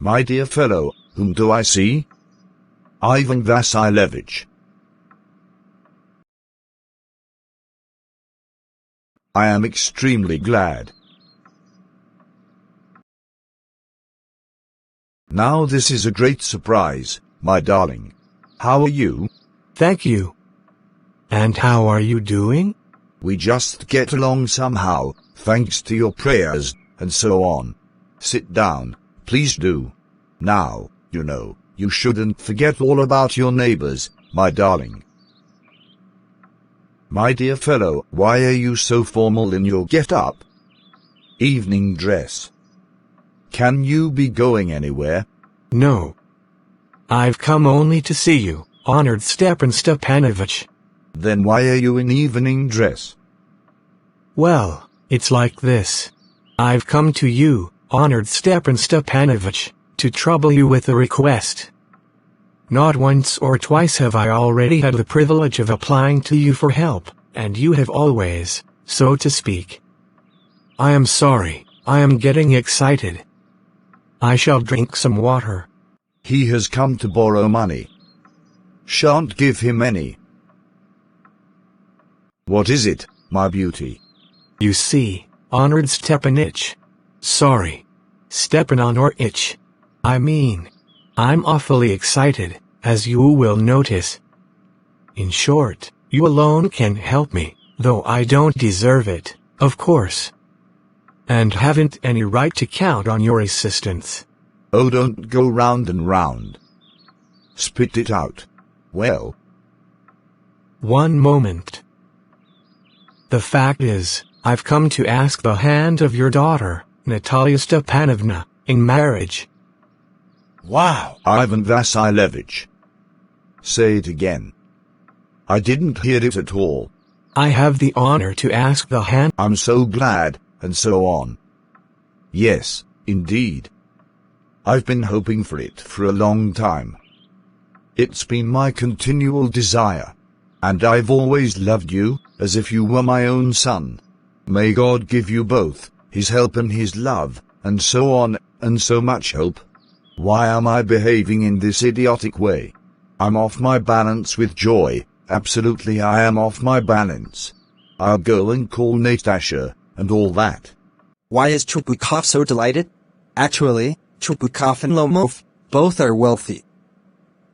My dear fellow, whom do I see? Ivan Vassilevich. I am extremely glad. Now this is a great surprise, my darling. How are you? Thank you. And how are you doing? We just get along somehow, thanks to your prayers, and so on. Sit down, please do. Now, you know, you shouldn't forget all about your neighbors, my darling. My dear fellow, why are you so formal in your get-up? Evening dress. Can you be going anywhere? No. I've come only to see you, honored Stepan Stepanovich. Then why are you in evening dress? Well, it's like this. I've come to you, honored Stepan Stepanovich, to trouble you with a request. Not once or twice have I already had the privilege of applying to you for help, and you have always, so to speak. I am sorry, I am getting excited. I shall drink some water. He has come to borrow money. Shan't give him any. What is it, my beauty? You see, honored Stepanich. Sorry. Stepanovich. I mean, I'm awfully excited, as you will notice. In short, you alone can help me, though I don't deserve it, of course. And haven't any right to count on your assistance. Oh, don't go round and round. Spit it out. Well? One moment. The fact is, I've come to ask the hand of your daughter, Natalia Stepanovna, in marriage. Wow, Ivan Vassilevich. Say it again. I didn't hear it at all. I have the honor to ask the hand. I'm so glad, and so on. Yes, indeed. I've been hoping for it for a long time. It's been my continual desire. And I've always loved you, as if you were my own son. May God give you both, His help and His love, and so on, and so much hope. Why am I behaving in this idiotic way? I'm off my balance with joy, absolutely I am off my balance. I'll go and call Natasha, and all that. Why is Chupukov so delighted? Actually, Chupukov and Lomov, both are wealthy.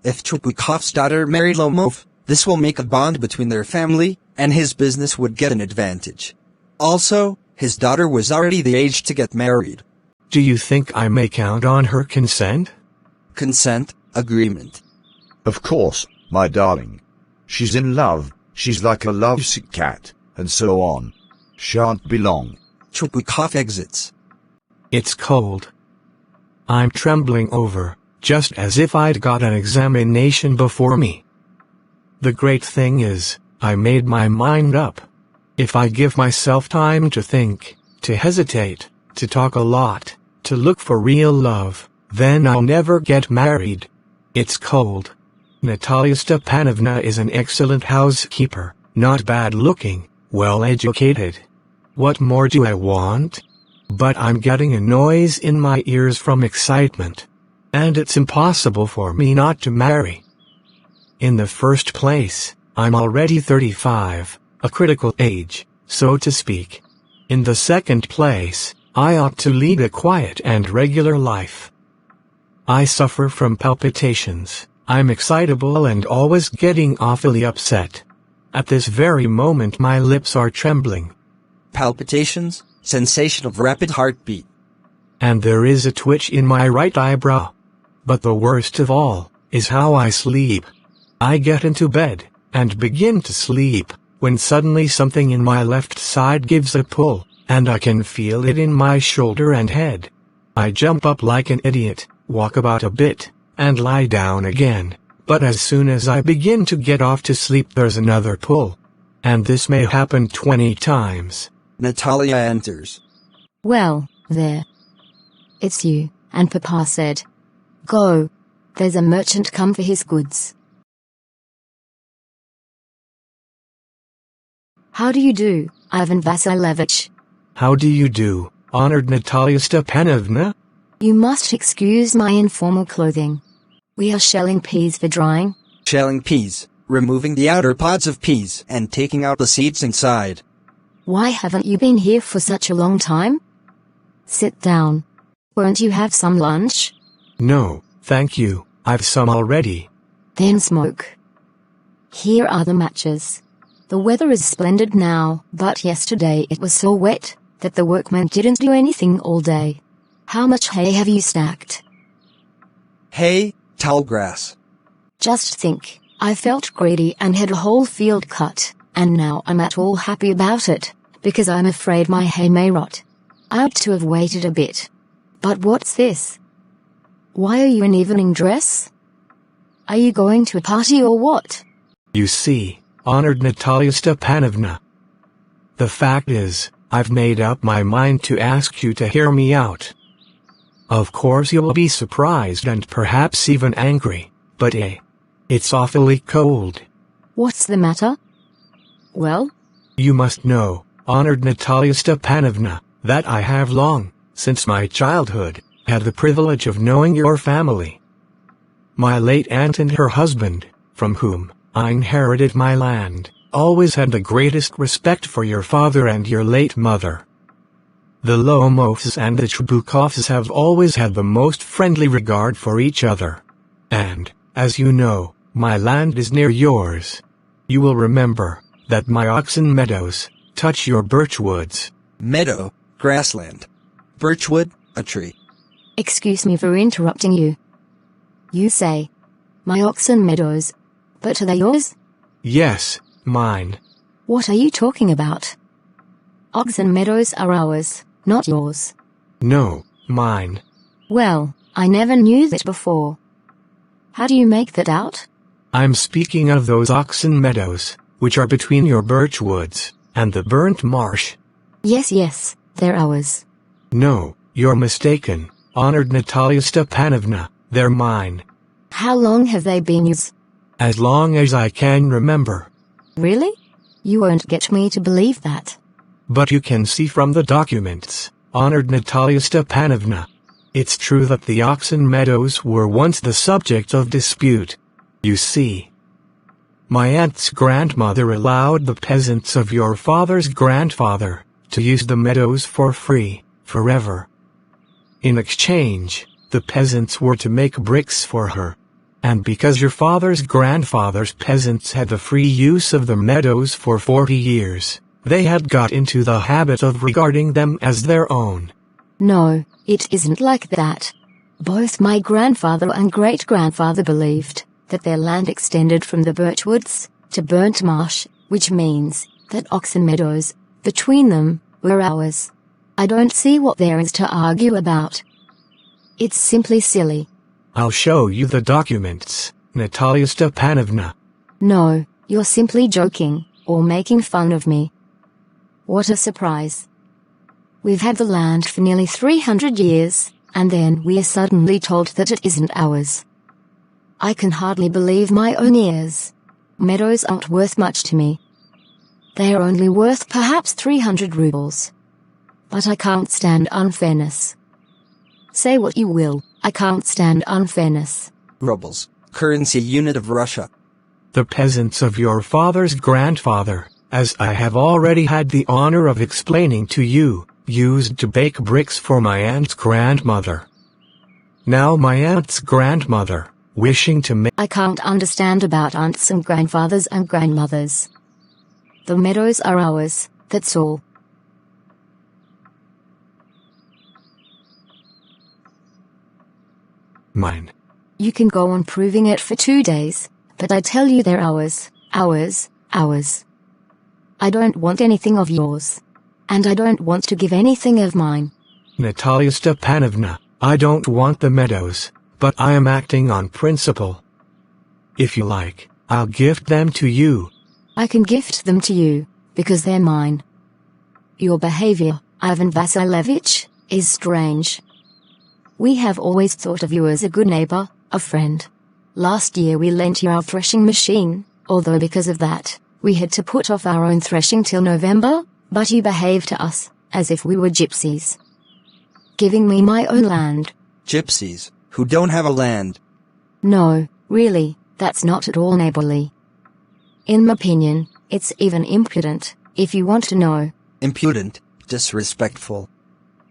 If Chupukov's daughter married Lomov, this will make a bond between their family, and his business would get an advantage. Also, his daughter was already the age to get married. Do you think I may count on her consent? Consent, agreement. Of course, my darling. She's in love, she's like a lovesick cat, and so on. Shan't be long. Chupukov exits. It's cold. I'm trembling over, just as if I'd got an examination before me. The great thing is, I made my mind up. If I give myself time to think, to hesitate, to talk a lot, to look for real love, then I'll never get married. It's cold. Natalia Stepanovna is an excellent housekeeper, not bad looking, well educated. What more do I want? But I'm getting a noise in my ears from excitement. And it's impossible for me not to marry. In the first place, I'm already 35, a critical age, so to speak. In the second place, I ought to lead a quiet and regular life. I suffer from palpitations, I'm excitable and always getting awfully upset. At this very moment my lips are trembling. Palpitations, sensation of rapid heartbeat. And there is a twitch in my right eyebrow. But the worst of all, is how I sleep. I get into bed, and begin to sleep, when suddenly something in my left side gives a pull, and I can feel it in my shoulder and head. I jump up like an idiot, walk about a bit, and lie down again, but as soon as I begin to get off to sleep there's another pull. And this may happen 20 times. Natalia enters. Well, there. It's you, and Papa said. Go. There's a merchant come for his goods. How do you do, Ivan Vassilevich? How do you do, honored Natalia Stepanovna? You must excuse my informal clothing. We are shelling peas for drying. Shelling peas, removing the outer pods of peas and taking out the seeds inside. Why haven't you been here for such a long time? Sit down. Won't you have some lunch? No, thank you, I've some already. Then smoke. Here are the matches. The weather is splendid now, but yesterday it was so wet that the workmen didn't do anything all day. How much hay have you stacked? Hay, tall grass. Just think, I felt greedy and had a whole field cut, and now I'm at all happy about it, because I'm afraid my hay may rot. I ought to have waited a bit. But what's this? Why are you in evening dress? Are you going to a party or what? You see, honored Natalia Stepanovna. The fact is, I've made up my mind to ask you to hear me out. Of course you'll be surprised and perhaps even angry, but it's awfully cold. What's the matter? Well? You must know, honored Natalia Stepanovna, that I have long, since my childhood, had the privilege of knowing your family. My late aunt and her husband, from whom I inherited my land, always had the greatest respect for your father and your late mother. The Lomovs and the Trubukhovs have always had the most friendly regard for each other. And, as you know, my land is near yours. You will remember that my oxen meadows touch your birch woods. Meadow, grassland. Birchwood, a tree. Excuse me for interrupting you. You say, my oxen meadows, but are they yours? Yes, mine. What are you talking about? Oxen meadows are ours, not yours. No, mine. Well, I never knew that before. How do you make that out? I'm speaking of those oxen meadows, which are between your birch woods and the burnt marsh. Yes, they're ours. No, you're mistaken, honored Natalia Stepanovna, they're mine. How long have they been yours? As long as I can remember. Really? You won't get me to believe that. But you can see from the documents, honored Natalia Stepanovna. It's true that the oxen meadows were once the subject of dispute. You see, my aunt's grandmother allowed the peasants of your father's grandfather to use the meadows for free, forever. In exchange, the peasants were to make bricks for her. And because your father's grandfather's peasants had the free use of the meadows for 40 years, they had got into the habit of regarding them as their own. No, it isn't like that. Both my grandfather and great-grandfather believed that their land extended from the birchwoods to burnt marsh, which means that oxen meadows, between them, were ours. I don't see what there is to argue about. It's simply silly. I'll show you the documents, Natalia Stepanovna. No, you're simply joking, or making fun of me. What a surprise. We've had the land for nearly 300 years, and then we are suddenly told that it isn't ours. I can hardly believe my own ears. Meadows aren't worth much to me. They are only worth perhaps 300 rubles. But I can't stand unfairness. Say what you will, I can't stand unfairness. Rubles, currency unit of Russia. The peasants of your father's grandfather, as I have already had the honor of explaining to you, used to bake bricks for my aunt's grandmother. Now my aunt's grandmother, wishing to make— I can't understand about aunts and grandfathers and grandmothers. The meadows are ours, that's all. Mine. You can go on proving it for 2 days, but I tell you they're ours, ours, ours. I don't want anything of yours. And I don't want to give anything of mine. Natalia Stepanovna, I don't want the meadows, but I am acting on principle. If you like, I'll gift them to you. I can gift them to you, because they're mine. Your behavior, Ivan Vasilievich, is strange. We have always thought of you as a good neighbor, a friend. Last year we lent you our threshing machine, although because of that, we had to put off our own threshing till November, but you behaved to us as if we were gypsies. Giving me my own land, gypsies, who don't have a land. No, really, that's not at all neighborly. In my opinion, it's even impudent, if you want to know. Impudent, disrespectful.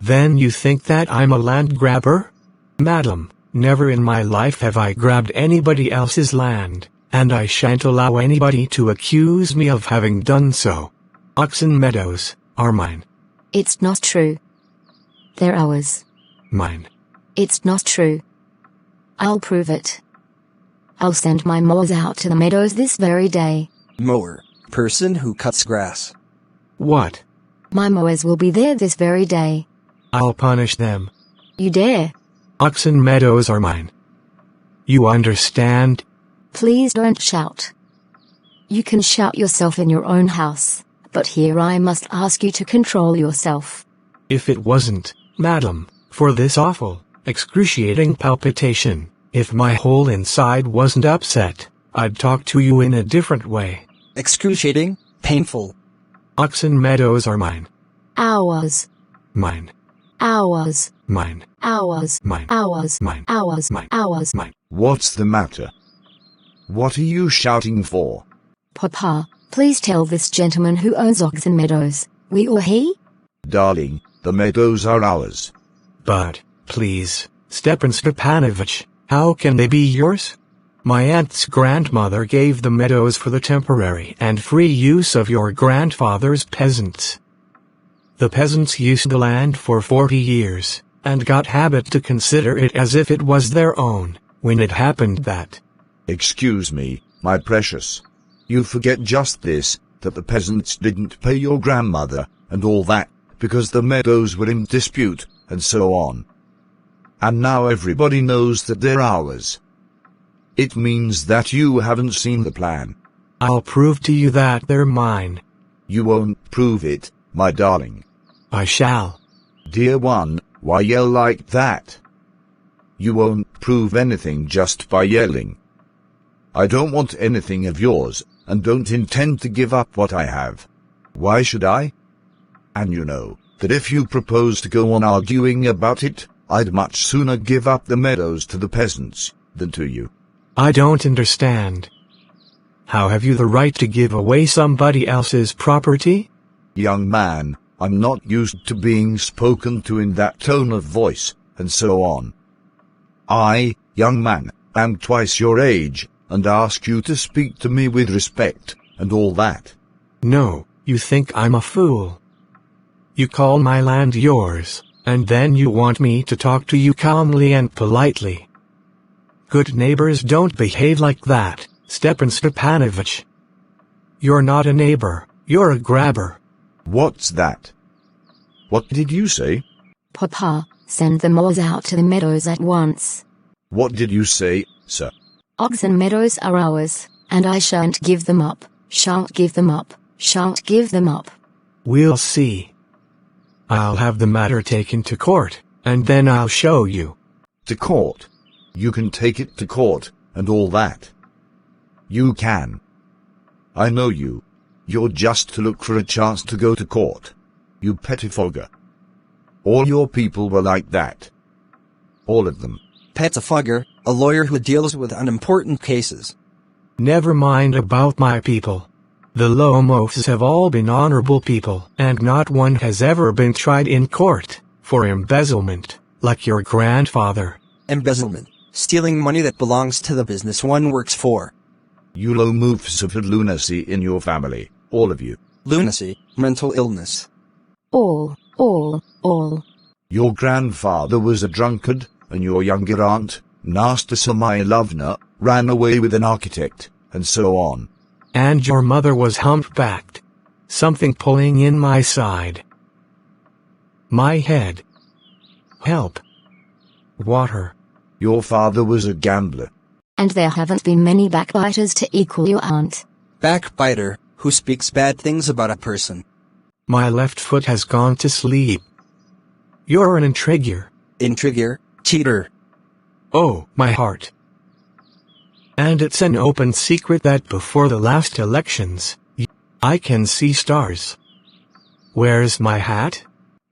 Then you think that I'm a land grabber? Madam, never in my life have I grabbed anybody else's land, and I shan't allow anybody to accuse me of having done so. Oxen Meadows are mine. It's not true. They're ours. Mine. It's not true. I'll prove it. I'll send my mowers out to the meadows this very day. Mower, person who cuts grass. What? My mowers will be there this very day. I'll punish them. You dare? Oxen Meadows are mine. You understand? Please don't shout. You can shout yourself in your own house, but here I must ask you to control yourself. If it wasn't, madam, for this awful, excruciating palpitation, if my whole inside wasn't upset, I'd talk to you in a different way. Excruciating, painful. Oxen Meadows are mine. Ours. Mine. Ours. Mine. Ours. Mine. Ours. Mine. Ours. Mine. Ours. Mine. What's the matter? What are you shouting for? Papa, please tell this gentleman who owns Oxen Meadows, we or he? Darling, the meadows are ours. But, please, Stepan Stepanovich, how can they be yours? My aunt's grandmother gave the meadows for the temporary and free use of your grandfather's peasants. The peasants used the land for 40 years, and got habit to consider it as if it was their own, when it happened that... Excuse me, my precious. You forget just this, that the peasants didn't pay your grandmother, and all that, because the meadows were in dispute, and so on. And now everybody knows that they're ours. It means that you haven't seen the plan. I'll prove to you that they're mine. You won't prove it, my darling. I shall. Dear one, why yell like that? You won't prove anything just by yelling. I don't want anything of yours, and don't intend to give up what I have. Why should I? And you know, that if you propose to go on arguing about it, I'd much sooner give up the meadows to the peasants, than to you. I don't understand. How have you the right to give away somebody else's property? Young man, I'm not used to being spoken to in that tone of voice, and so on. I, young man, am twice your age, and ask you to speak to me with respect, and all that. No, you think I'm a fool. You call my land yours, and then you want me to talk to you calmly and politely. Good neighbors don't behave like that, Stepan Stepanovich. You're not a neighbor, you're a grabber. What's that? What did you say? Papa, send the mowers out to the meadows at once. What did you say, sir? Oxen Meadows are ours, and I shan't give them up, shan't give them up, shan't give them up. We'll see. I'll have the matter taken to court, and then I'll show you. To court? You can take it to court, and all that. You can. I know you. You're just to look for a chance to go to court. You pettifogger. All your people were like that. All of them. Pettifogger, a lawyer who deals with unimportant cases. Never mind about my people. The Lomofs have all been honorable people, and not one has ever been tried in court for embezzlement, like your grandfather. Embezzlement, stealing money that belongs to the business one works for. You Lomofs have had lunacy in your family, all of you. Lunacy, mental illness. All. Your grandfather was a drunkard, and your younger aunt, Nasta Samailovna, ran away with an architect, and so on. And your mother was humpbacked. Something pulling in my side. My head. Help. Water. Your father was a gambler. And there haven't been many backbiters to equal your aunt. Backbiter, who speaks bad things about a person. My left foot has gone to sleep. You're an intriguer. Intriguer, cheater. Oh, my heart. And it's an open secret that before the last elections, I can see stars. Where's my hat?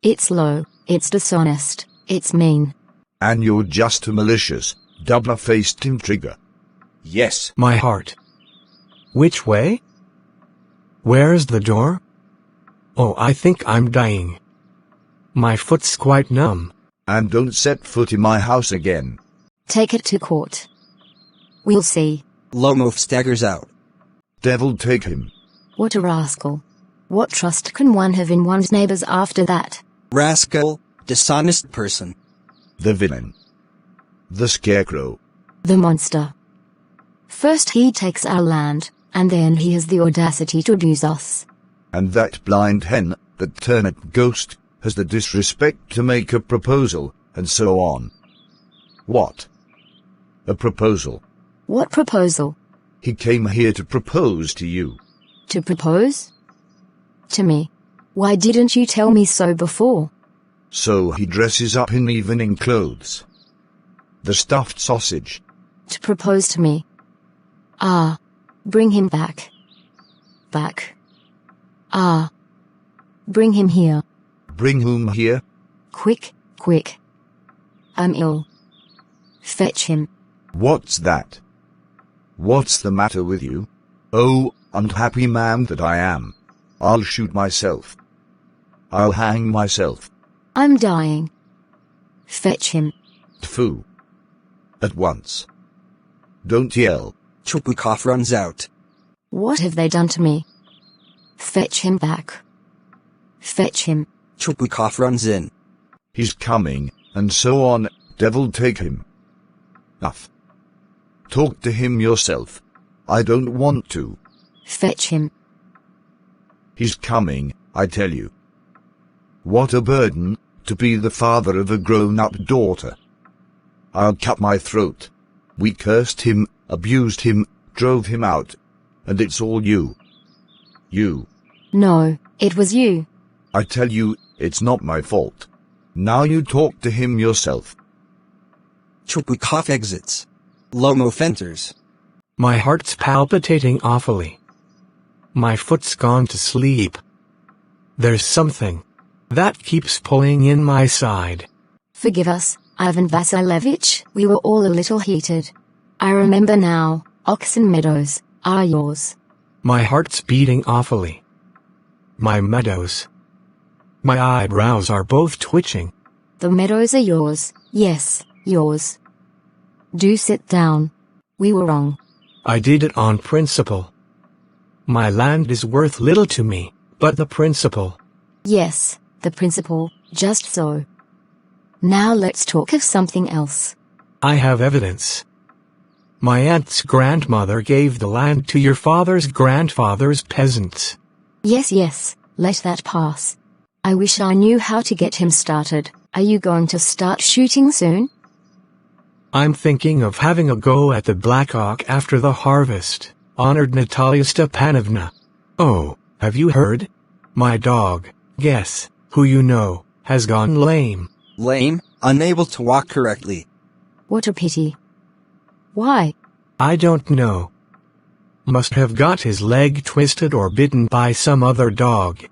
It's low, it's dishonest, it's mean. And you're just a malicious, double-faced intriguer. Yes. My heart. Which way? Where's the door? Oh, I think I'm dying. My foot's quite numb. And don't set foot in my house again. Take it to court. We'll see. Lomov staggers out. Devil take him. What a rascal. What trust can one have in one's neighbors after that? Rascal, dishonest person. The villain. The scarecrow. The monster. First he takes our land, and then he has the audacity to abuse us. And that blind hen, that turnip ghost, has the disrespect to make a proposal, and so on. What? A proposal? What proposal? He came here to propose to you. To propose? To me? Why didn't you tell me so before? So he dresses up in evening clothes. The stuffed sausage. To propose to me. Ah. Bring him back. Back. Ah. Bring him here. Bring whom here? Quick, quick. I'm ill. Fetch him. What's that? What's the matter with you? Oh, unhappy man that I am. I'll shoot myself. I'll hang myself. I'm dying. Fetch him. Tfu. At once. Don't yell. Chupukov runs out. What have they done to me? Fetch him back. Fetch him. Chupukov runs in. He's coming, and so on, devil take him. Enough. Talk to him yourself. I don't want to. Fetch him. He's coming, I tell you. What a burden, to be the father of a grown-up daughter. I'll cut my throat. We cursed him, abused him, drove him out. And it's all you. You. No, it was you. I tell you, it's not my fault. Now you talk to him yourself. Chupukov exits. Lomov enters. My heart's palpitating awfully. My foot's gone to sleep. There's something that keeps pulling in my side. Forgive us, Ivan Vassilevich, we were all a little heated. I remember now, Oxen Meadows are yours. My heart's beating awfully. My meadows. My eyebrows are both twitching. The meadows are yours, yes, yours. Do sit down. We were wrong. I did it on principle. My land is worth little to me, but the principle. Yes, the principle, just so. Now let's talk of something else. I have evidence. My aunt's grandmother gave the land to your father's grandfather's peasants. Yes, yes, let that pass. I wish I knew how to get him started. Are you going to start shooting soon? I'm thinking of having a go at the Blackhawk after the harvest, honored Natalia Stepanovna. Oh, have you heard? My dog, guess, who you know, has gone lame. Lame, unable to walk correctly. What a pity. Why? I don't know. Must have got his leg twisted or bitten by some other dog.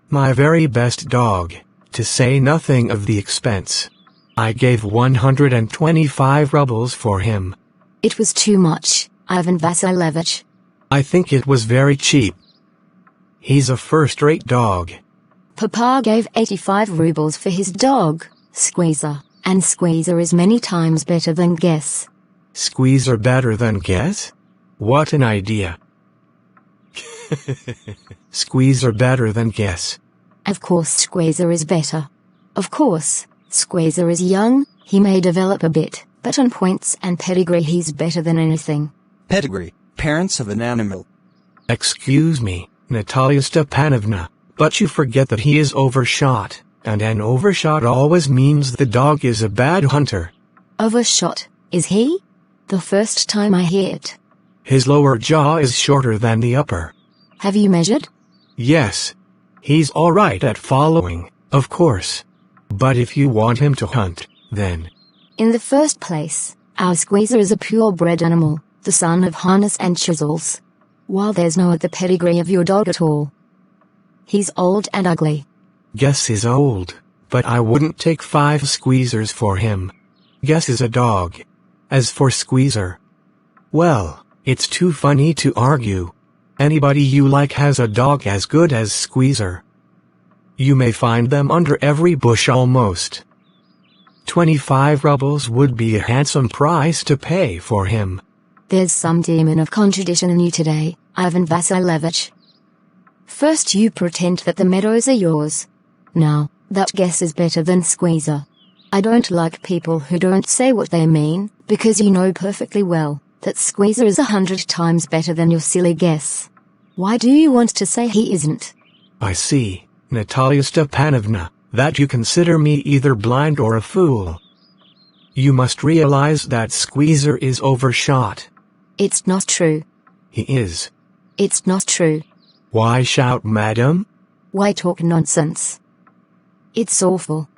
My very best dog, to say nothing of the expense. I gave 125 rubles for him. It was too much, Ivan Vassilevich. I think it was very cheap. He's a first-rate dog. Papa gave 85 rubles for his dog, Squeezer, and Squeezer is many times better than Guess. Squeezer better than Guess? What an idea. Squeezer better than Guess. Of course Squeezer is better. Of course, Squeezer is young, he may develop a bit, but on points and pedigree he's better than anything. Pedigree, parents of an animal. Excuse me, Natalia Stepanovna, but you forget that he is overshot, and an overshot always means the dog is a bad hunter. Overshot, is he? The first time I hear it. His lower jaw is shorter than the upper. Have you measured? Yes. He's all right at following, of course. But if you want him to hunt, then... In the first place, our Squeezer is a purebred animal, the son of harness and chisels. While there's no other pedigree of your dog at all. He's old and ugly. Guess he's old, but I wouldn't take 5 Squeezers for him. Guess is a dog. As for Squeezer, well, it's too funny to argue. Anybody you like has a dog as good as Squeezer. You may find them under every bush almost. 25 rubles would be a handsome price to pay for him. There's some demon of contradiction in you today, Ivan Vassilevich. First you pretend that the meadows are yours. Now, that guess is better than Squeezer. I don't like people who don't say what they mean, because you know perfectly well that Squeezer is 100 times better than your silly guess. Why do you want to say he isn't? I see, Natalia Stepanovna, that you consider me either blind or a fool. You must realize that Squeezer is overshot. It's not true. He is. It's not true. Why shout, madam? Why talk nonsense? It's awful.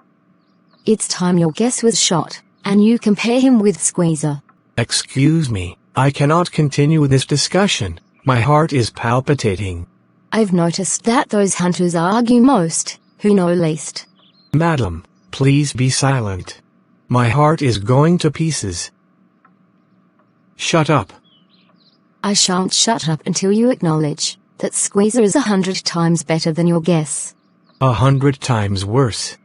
It's time your guess was shot, and you compare him with Squeezer. Excuse me, I cannot continue this discussion. My heart is palpitating. I've noticed that those hunters argue most, who know least. Madam, please be silent. My heart is going to pieces. Shut up. I shan't shut up until you acknowledge that Squeezer is 100 times better than your guess. 100 times worse.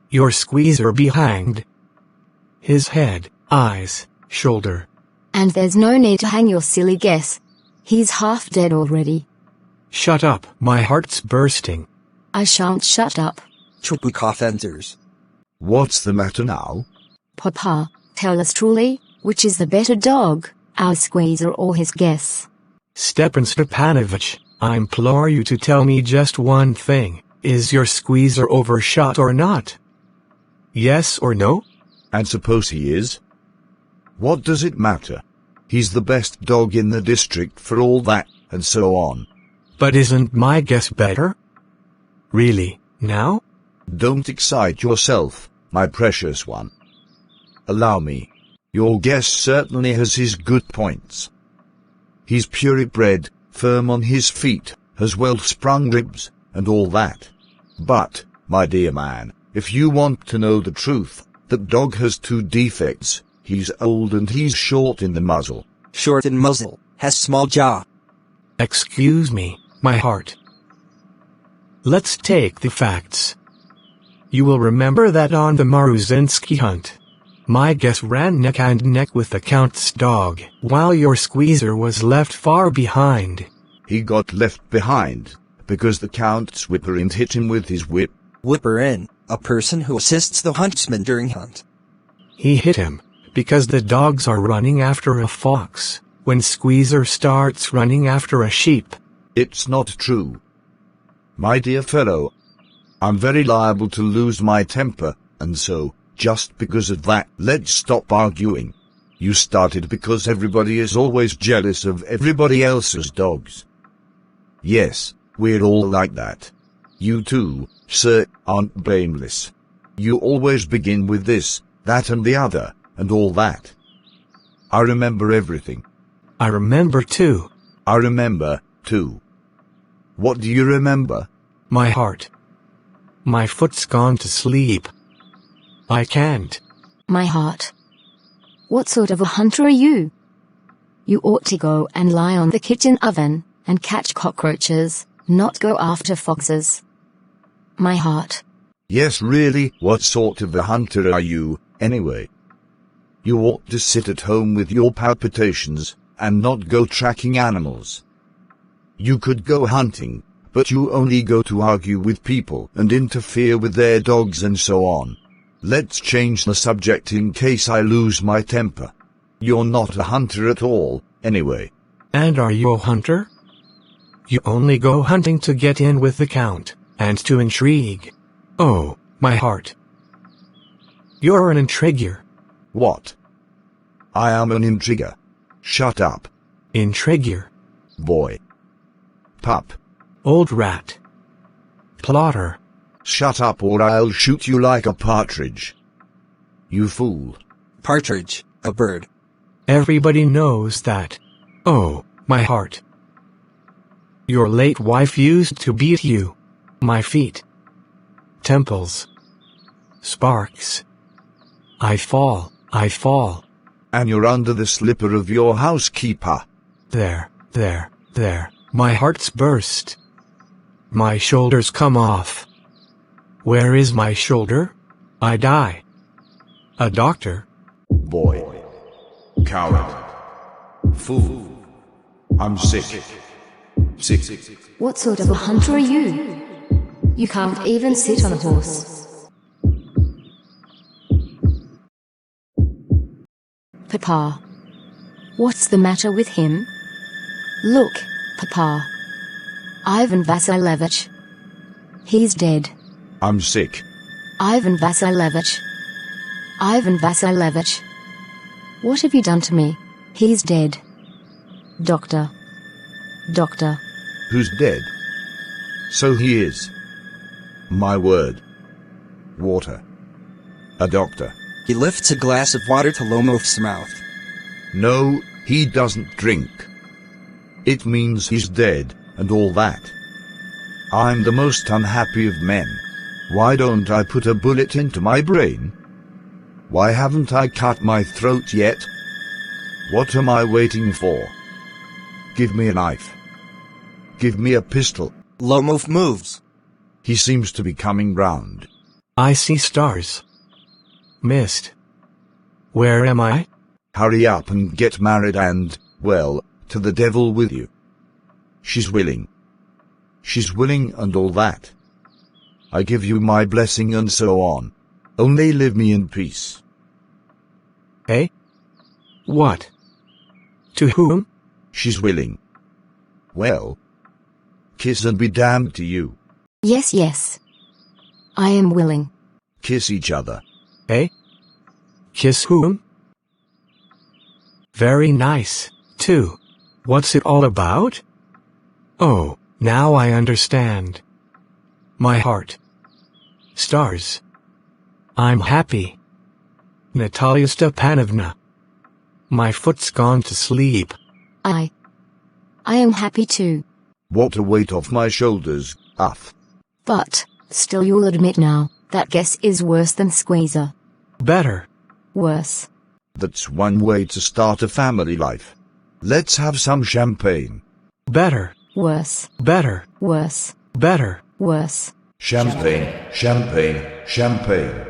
Your Squeezer be hanged. His head, eyes, shoulder. And there's no need to hang your silly guess. He's half dead already. Shut up, my heart's bursting. I shan't shut up. Chupukov enters. What's the matter now? Papa, tell us truly, which is the better dog, our Squeezer or his guess? Stepan Stepanovich, I implore you to tell me just one thing. Is your Squeezer overshot or not? Yes or no? And suppose he is? What does it matter? He's the best dog in the district for all that, and so on. But isn't my guess better? Really, now? Don't excite yourself, my precious one. Allow me. Your guess certainly has his good points. He's purebred, firm on his feet, has well-sprung ribs, and all that. But, my dear man, if you want to know the truth, that dog has two defects. He's old and he's short in the muzzle. Short in muzzle, has small jaw. Excuse me, my heart. Let's take the facts. You will remember that on the Maruzinsky hunt, my guess ran neck and neck with the Count's dog, while your Squeezer was left far behind. He got left behind, because the Count's whipper in hit him with his whip. Whipper in, a person who assists the huntsman during hunt. He hit him, because the dogs are running after a fox, when Squeezer starts running after a sheep. It's not true. My dear fellow, I'm very liable to lose my temper, and so, just because of that, let's stop arguing. You started because everybody is always jealous of everybody else's dogs. Yes, we're all like that. You too, sir, aren't blameless. You always begin with this, that and the other, and all that. I remember everything. I remember too. I remember, too. What do you remember? My heart. My foot's gone to sleep. I can't. My heart. What sort of a hunter are you? You ought to go and lie on the kitchen oven and catch cockroaches, not go after foxes. My heart. Yes, really, what sort of a hunter are you, anyway? You ought to sit at home with your palpitations, and not go tracking animals. You could go hunting, but you only go to argue with people and interfere with their dogs and so on. Let's change the subject in case I lose my temper. You're not a hunter at all, anyway. And are you a hunter? You only go hunting to get in with the Count, and to intrigue. Oh, my heart. You're an intriguer. What? I am an intriguer. Shut up. Intriguer. Boy. Pup. Old rat. Plotter. Shut up or I'll shoot you like a partridge. You fool. Partridge, a bird. Everybody knows that. Oh, my heart. Your late wife used to beat you. My feet. Temples. Sparks. I fall. And you're under the slipper of your housekeeper. There. My heart's burst. My shoulders come off. Where is my shoulder? I die. A doctor? Boy. Coward. Fool. I'm sick. Sick. What sort of a hunter are you? You can't even sit on a horse. Papa. What's the matter with him? Look, Papa. Ivan Vassilevich. He's dead. I'm sick. Ivan Vassilevich. Ivan Vassilevich. What have you done to me? He's dead. Doctor. Doctor. Who's dead? So he is. My word. Water. A doctor. He lifts a glass of water to Lomov's mouth. No, he doesn't drink. It means he's dead, and all that. I'm the most unhappy of men. Why don't I put a bullet into my brain? Why haven't I cut my throat yet? What am I waiting for? Give me a knife. Give me a pistol. Lomov moves. He seems to be coming round. I see stars. Mist. Where am I? Hurry up and get married and, well, to the devil with you. She's willing. She's willing and all that. I give you my blessing and so on. Only leave me in peace. Eh? What? To whom? She's willing. Well, kiss and be damned to you. Yes. I am willing. Kiss each other. Eh? Kiss whom? Very nice, too. What's it all about? Oh, now I understand. My heart. Stars. I'm happy. Natalia Stepanovna. My foot's gone to sleep. I am happy too. What a weight off my shoulders, uff. But, still you'll admit now, that guess is worse than Squeezer. Better. Worse. That's one way to start a family life. Let's have some champagne. Better. Worse. Better. Worse. Better. Worse. Champagne, champagne, champagne.